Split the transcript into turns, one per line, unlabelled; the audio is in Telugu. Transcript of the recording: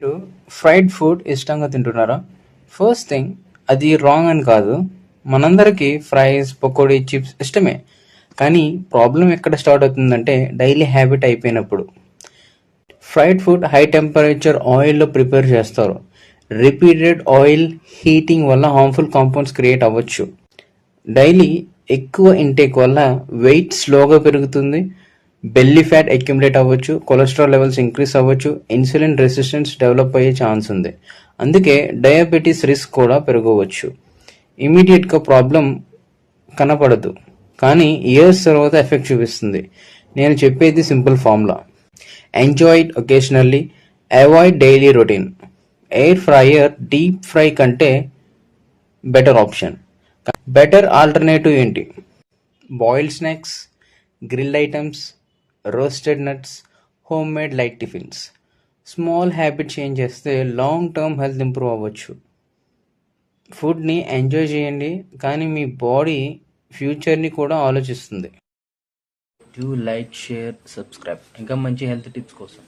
మీరు ఫ్రైడ్ ఫుడ్ ఇష్టంగా తింటున్నారా? ఫస్ట్ థింగ్, అది రాంగ్ అని కాదు. మనందరికీ ఫ్రైస్, పకోడీ, చిప్స్ ఇష్టమే. కానీ ప్రాబ్లం ఎక్కడ స్టార్ట్ అవుతుందంటే డైలీ హ్యాబిట్ అయిపోయినప్పుడు. ఫ్రైడ్ ఫుడ్ హై టెంపరేచర్ ఆయిల్లో ప్రిపేర్ చేస్తారు. రిపీటెడ్ ఆయిల్ హీటింగ్ వల్ల హార్మ్ఫుల్ కాంపౌండ్స్ క్రియేట్ అవ్వచ్చు. డైలీ ఎక్కువ ఇంటేక్ వల్ల వెయిట్ స్లోగా పెరుగుతుంది, బెల్లీ ఫ్యాట్ అక్యుములేట్ అవ్వచ్చు, కొలెస్ట్రాల్ లెవెల్స్ ఇంక్రీస్ అవ్వచ్చు, ఇన్సులిన్ రెసిస్టెన్స్ డెవలప్ అయ్యే ఛాన్స్ ఉంది. అందుకే డయాబెటీస్ రిస్క్ కూడా పెరగవచ్చు. ఇమీడియట్గా ప్రాబ్లం కనపడదు, కానీ ఇయర్స్ తర్వాత ఎఫెక్ట్ చూపిస్తుంది. నేను చెప్పేది simple formula: enjoy it occasionally, avoid daily routine. Air fryer deep fry కంటే బెటర్ ఆప్షన్. బెటర్ ఆల్టర్నేటివ్ ఏంటి? Boiled snacks, grilled items, roasted nuts, home made light tiffins. Small habit change చేస్తే లాంగ్ టర్మ్ హెల్త్ ఇంప్రూవ్ అవ్వచ్చు. ఫుడ్ని ఎంజాయ్ చేయండి, కానీ మీ బాడీ ఫ్యూచర్ని కూడా ఆలోచిస్తుంది.
లైక్, షేర్, సబ్స్క్రైబ్ ఇంకా మంచి హెల్త్ టిప్స్ కోసం.